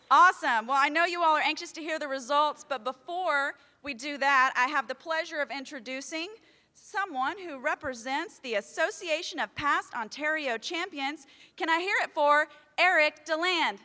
Awesome. Well, I know you all are anxious to hear the results, but before we do that, I have the pleasure of introducing someone who represents the Association of Past Ontario Champions. Can I hear it for Eric DeLand?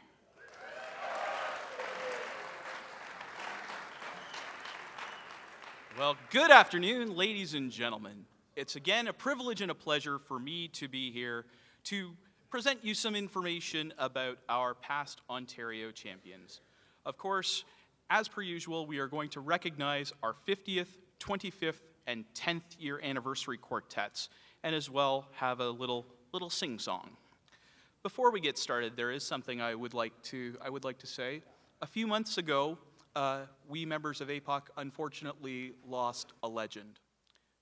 Well, good afternoon, ladies and gentlemen. It's again a privilege and a pleasure for me to be here to present you some information about our past Ontario champions. Of course, as per usual, we are going to recognize our 50th, 25th, and 10th year anniversary quartets, and as well have a little sing-song. Before we get started, there is something I would like to say. A few months ago, we members of APOC unfortunately lost a legend.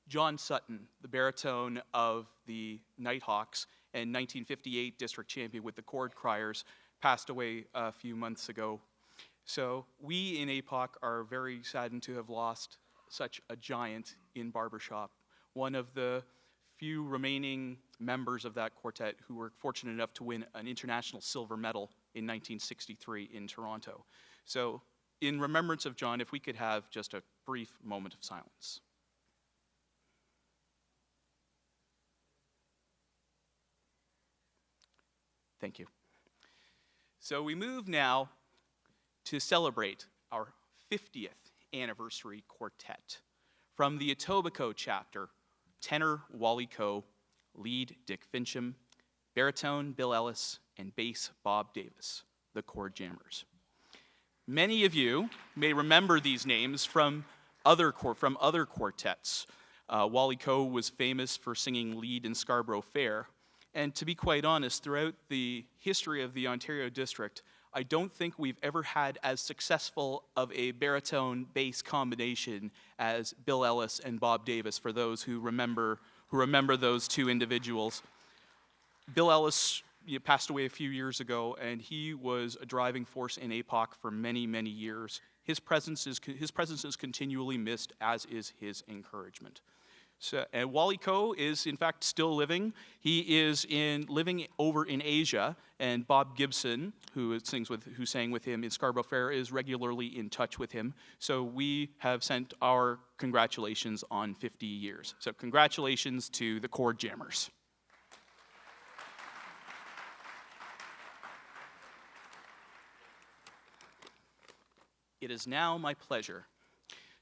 John Sutton, the baritone of the Nighthawks and 1958 district champion with the Chord Criers, passed away a few months ago. So we in APOC are very saddened to have lost such a giant in barbershop, one of the few remaining members of that quartet who were fortunate enough to win an international silver medal in 1963 in Toronto. So in remembrance of John, if we could have just a brief moment of silence. Thank you. So we move now to celebrate our 50th anniversary quartet. From the Etobicoke chapter, tenor Wally Coe, lead Dick Fincham, baritone Bill Ellis, and bass Bob Davis, the Chord Jammers. Many of you may remember these names from other quartets. Wally Coe was famous for singing lead in Scarborough Fair. And to be quite honest, throughout the history of the Ontario District, I don't think we've ever had as successful of a baritone-bass combination as Bill Ellis and Bob Davis, for those who remember those two individuals. Bill Ellis passed away a few years ago, and he was a driving force in APOC for many, many years. His presence is continually missed, as is his encouragement. So, and Wally Coe is, in fact, still living. He is living over in Asia, and Bob Gibson, who sang with him in Scarborough Fair, is regularly in touch with him. So we have sent our congratulations on 50 years. So congratulations to the Chord Jammers. It is now my pleasure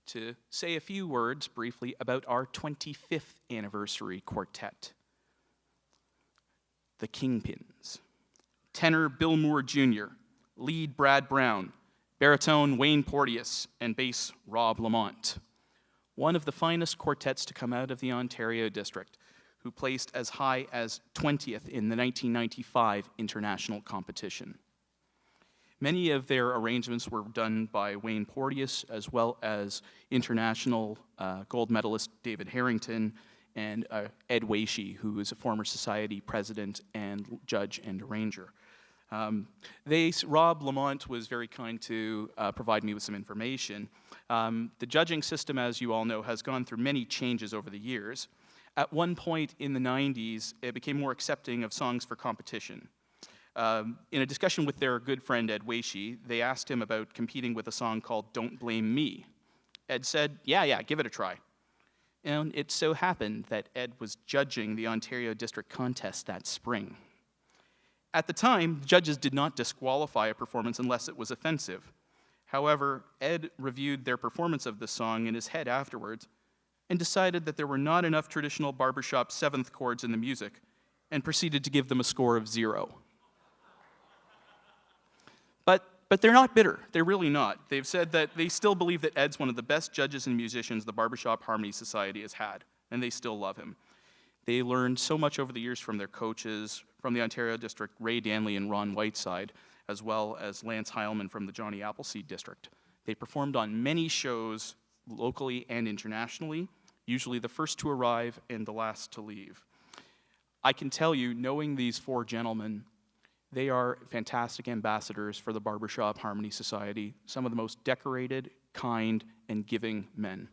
to say a few words briefly about our 25th anniversary quartet. The Kingpins. Tenor Bill Moore Jr., lead Brad Brown, baritone Wayne Porteous, and bass Rob Lamont. One of the finest quartets to come out of the Ontario District, who placed as high as 20th in the 1995 international competition. Many of their arrangements were done by Wayne Porteous, as well as international gold medalist David Harrington and Ed Waishi, who is a former society president and judge and arranger. Rob Lamont was very kind to provide me with some information. The judging system, as you all know, has gone through many changes over the years. At one point in the 90s, it became more accepting of songs for competition. In a discussion with their good friend Ed Waishi, they asked him about competing with a song called Don't Blame Me. Ed said, yeah, give it a try. And it so happened that Ed was judging the Ontario District contest that spring. At the time, judges did not disqualify a performance unless it was offensive. However, Ed reviewed their performance of the song in his head afterwards and decided that there were not enough traditional barbershop seventh chords in the music and proceeded to give them a score of 0. But they're not bitter. They're really not. They've said that they still believe that Ed's one of the best judges and musicians the Barbershop Harmony Society has had, and they still love him. They learned so much over the years from their coaches, from the Ontario District, Ray Danley and Ron Whiteside, as well as Lance Heilman from the Johnny Appleseed District. They performed on many shows, locally and internationally, usually the first to arrive and the last to leave. I can tell you, knowing these four gentlemen, they are fantastic ambassadors for the Barbershop Harmony Society, some of the most decorated, kind, and giving men.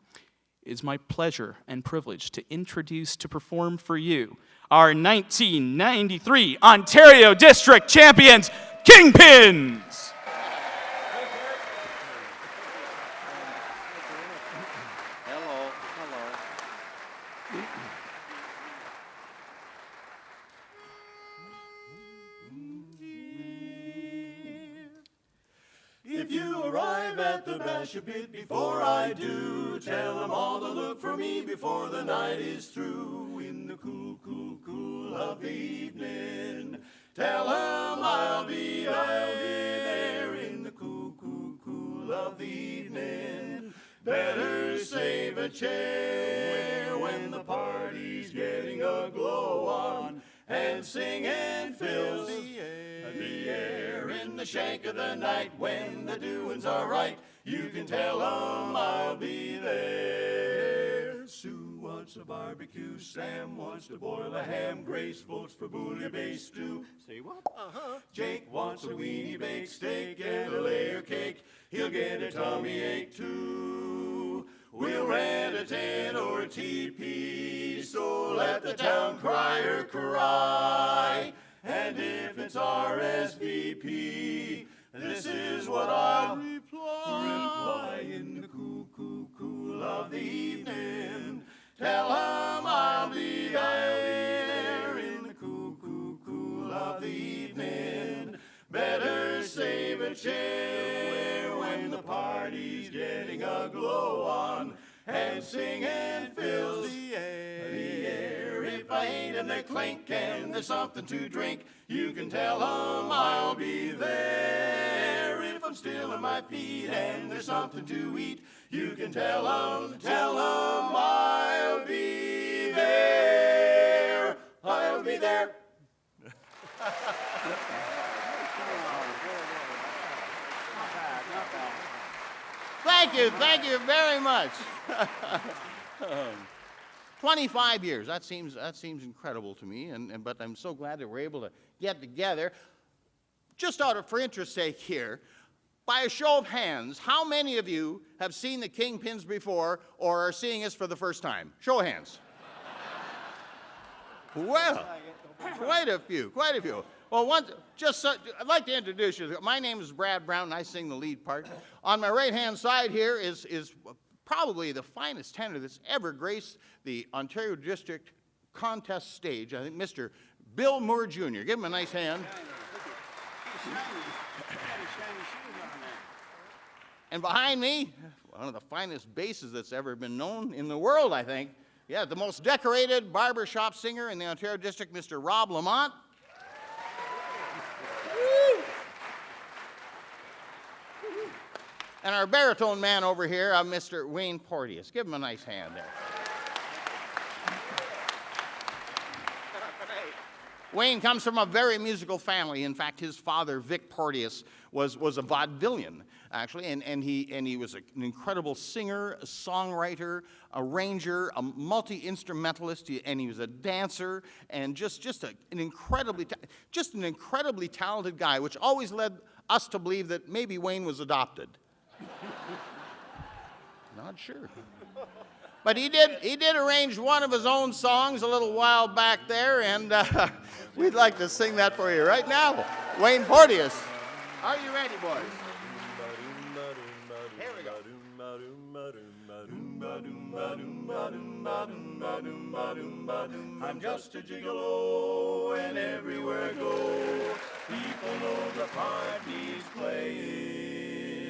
It is my pleasure and privilege to introduce to perform for you our 1993 Ontario District Champions, Kingpins! arrive at the basher pit. Before I do, tell them all to look for me before the night is through. In the cool, cool, cool of the evening, tell them I'll be there. In the cool, cool, cool of the evening, better save a chair when the party's getting a glow on and singing fills the air. In the shank of the night when the doings are right, you can tell 'em I'll be there. Sue wants a barbecue, Sam wants to boil a ham, Grace votes for bouillabaisse stew. Say what? Jake wants a weenie baked steak and a layer cake. He'll get a tummy ache too. We'll rent a tent or a teepee, so let the town crier cry. And if it's RSVP, this is what I'll reply. In the cool, cool, cool of the evening, tell 'em I'll be there. In the cool, cool, cool of the evening, better save a chair when the party's getting a glow on and singing fills the air. If I ain't in the clink and there's something to drink, you can tell 'em I'll be there. If I'm still on my feet and there's something to eat, you can tell 'em I'll be there. I'll be there. Thank you very much. 25 years, that seems incredible to me, but I'm so glad that we're able to get together. Just for interest's sake here, by a show of hands, how many of you have seen the Kingpins before or are seeing us for the first time? Show of hands. Well, quite a few. Well, I'd like to introduce you. My name is Brad Brown, and I sing the lead part. On my right-hand side here is probably the finest tenor that's ever graced the Ontario District contest stage. I think Mr. Bill Moore Jr. Give him a nice hand. And behind me, one of the finest basses that's ever been known in the world, I think. Yeah, the most decorated barbershop singer in the Ontario District, Mr. Rob Lamont. And our baritone man over here, Mr. Wayne Porteous. Give him a nice hand there. Wayne comes from a very musical family. In fact, his father, Vic Porteous, was a vaudevillian, actually, and he was an incredible singer, a songwriter, arranger, a multi-instrumentalist, and he was a dancer, and just an incredibly talented guy, which always led us to believe that maybe Wayne was adopted. Not sure. But he did arrange one of his own songs a little while back there, and we'd like to sing that for you right now. Wayne Porteous. Are you ready, boys? Here we go. I'm just a gigolo, and everywhere I go, people know the part he's playing.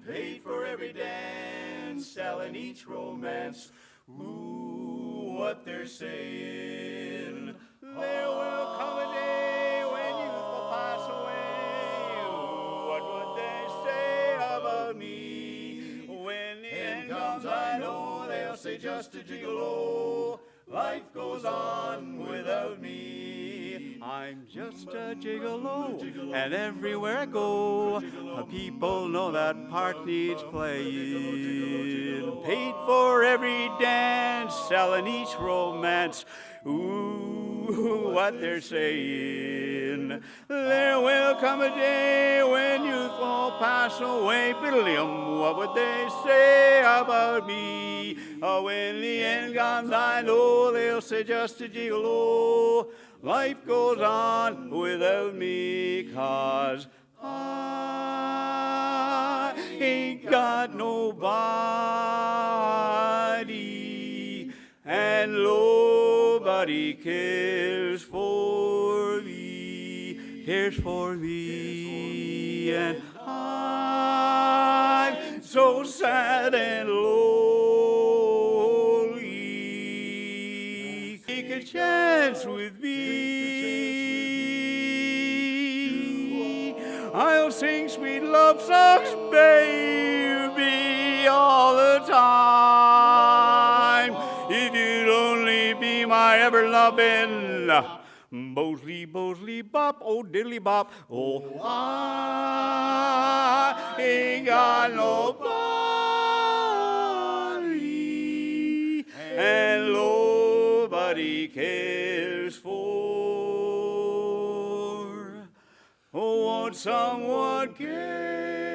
Paid for every dance, selling each romance. Ooh, what they're saying. There will come a day when youth will pass away. Ooh, what would they say about me? When the end comes, I know they'll say just a gigolo. Life goes on without me. I'm just a gigolo, and everywhere I go, people know that part needs playing. Paid for every dance, selling each romance. Ooh, what they're saying. There will come a day when youth will pass away. Biddle-yum, what would they say about me? When the end comes, I know they'll say just a gigolo. Life goes on without me, 'cause I ain't got nobody, and nobody cares for me, and I so sad and lonely. Take a chance with me. I'll sing sweet love songs, baby, all the time. If you'd only be my ever-loving Bosley, Bosley Bop, oh diddly bop, oh I ain't got nobody, and nobody cares for. Oh, won't someone care?